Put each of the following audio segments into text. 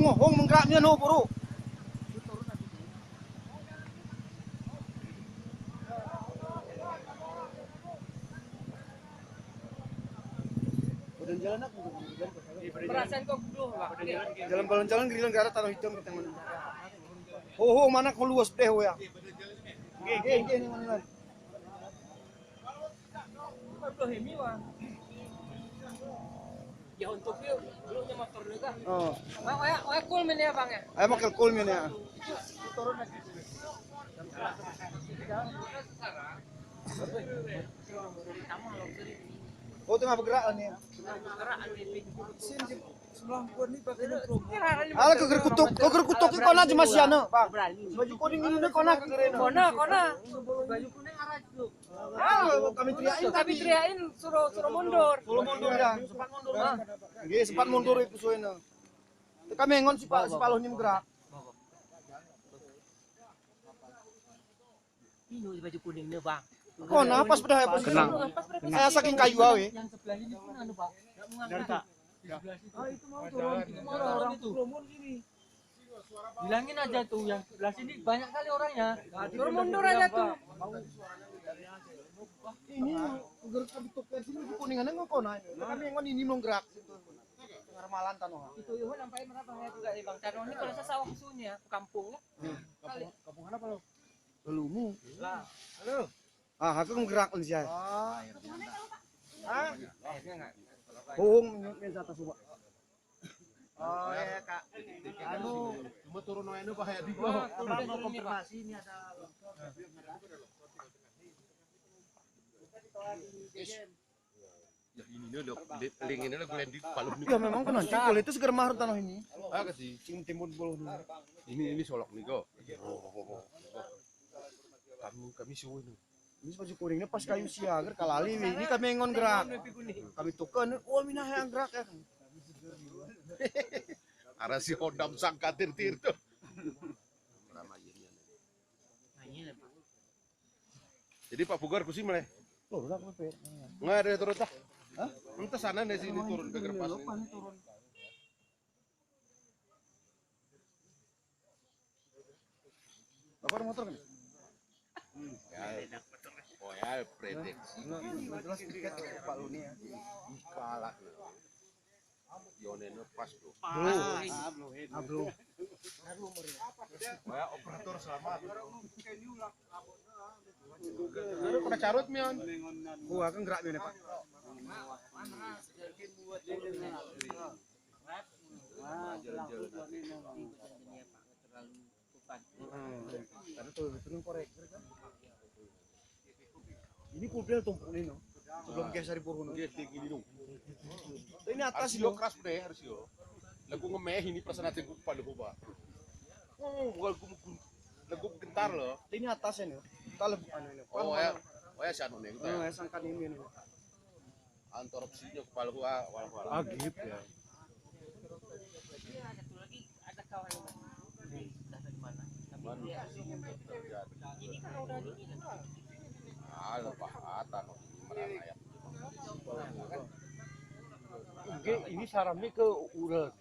hong menggeraknya no buru. Jalan aku Perasaan kok dulu, Pak. jalan giliran gara tanah hitam kita mana. Oh, mana kau luas deh ya. Ge ni mana. Aduh, ini wah. Ya untuk view, belumnya motor juga. Oh. Bang, cool men ya, Bang ya. Ayo makel cool men ya. Turun lagi. Oh, tengah bergerak nih. Sini sebelah gua nih pakai promo. Ala ke kutuk kau na cuma siana, Bang. Baju kuning ini kau na ke gerena. Kona. Baju kuning arah itu. Kami teriakin suruh mundur. Suruh mundur ya. Sempat mundur. Nggih, sempat mundur itu soalnya. Kami ngon si Paloh ni bergerak. Ini baju kuningnya, Bang. Kau na pas pada pas kenang. Saya saking kayu awe. Yang sebelah ini pun anu, Pak. Enggak mengangkat. Oh, itu mau turun Orang turun sini. Bilangin aja tuh yang sebelah sini banyak kali orangnya. Turun mundur aja tuh. Ini gerak kami tukar sini di kuningannya nggak kau na. Kami ngon ini belum gerak. Tengah malan tanah. Itu Yuhun sampai berapa ya juga di Bang Cano ini kalau saya sawah sunya kampung ya. Kampung mana Pak? Lumu. Lah. Halo. Aku ngegerak nih saya. Oh, iya. Hah? Bohong nih atas coba. Oh ya Kak. Anu, cuma turun anu bahaya di bawah. Kurang mau konfirmasi ini ada. Ya ini loh, link ini gue di Palu nih. Ya memang kan nanti kalau itu segera mahar tanah ini. Ah kasih. Timun bolu Ini solok nih kok. Kami suwe nih. Ini baju kuningnya pas kayu siager kalali ini kami ngon gerak. Kami tukan, oh minah yang gerak ya. Arah si Hodam sang katir tuh. Jadi Pak Bugar kusi mulai. Oh, udah apa? Nggak ada turun tak? Hah? Entah sana nih sini turun ke Gerpas ini. Apa ada motor kan? Oh ya, prediksi. Jelas tiket Pak Luni ya. Kalah. Yoneno pas bro. Bro. Ya operator selamat. Baru kena carut mion. Gua kan gerak nih Pak. Karena tuh korek. Ini mobil tumpuk nih no. Sebelum geser di Purwono. Gini dong. Ini atas Harus yo keras deh harus yo. Lagu ngemeh ini perasaan hati gue pada gua. Lagu gentar loh. Ini atasnya nih. Kita lebih anu ini. Oh ya si anu nih. Ya sangkan ini nih. Antar opsinya kepala gua wal-wal. Agib ya. Satu lagi ada kawan dari mana? Ini kan udah di Lepas atan merana. Ini saramnya ke urat.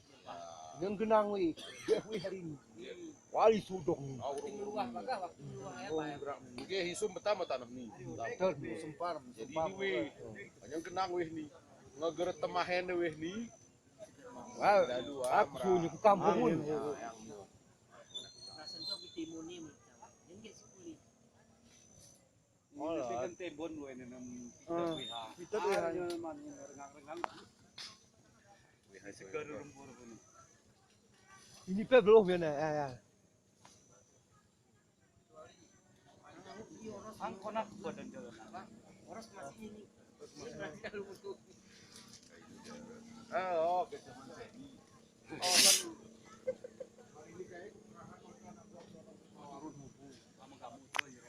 Yang genang wi hari ini. Wali sudong. luah bagah waktu luah ya Pak. Oke, hisum betama tanah nih. Sempar. Jadi ini weh, yang kenang weh nih. Ngegeret temahen weh nih. Wah, aku sunya ke kampung pun. Rasan tuh bitimuni ini gak sekuli. Oh, kan tebon weh nenam Kita tuh ya. rengang-rengang. Weh Segar rumpur pun. Ini pe belum ya. Angkonak badan jalan. Orang masih ini. Berarti kalau butuh. Oh, gitu. Oh kan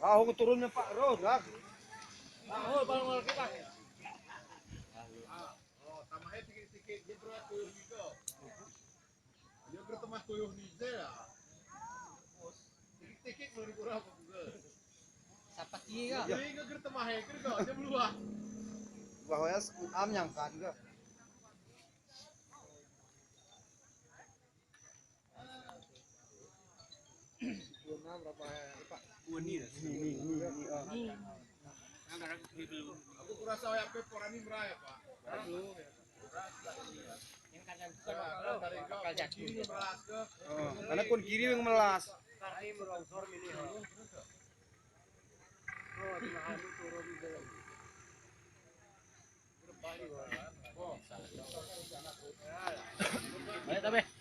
Aku turunnya Pak Rod lah. Oh, kalau mau kita. Oh, tamahnya tiket dia berat tuyuh gitu. Dia berteman tuyuh nize ya. Tiket mau dikurang apa juga. Sapat iya. Jadi enggak gertemahe keur aja beluah. Bahwa ya am nyangkan juga. Aku kurasa ya peporani meraya pak. Kiri melas ke. Oh, karena kon kiri yang melas. Ayo, tapi.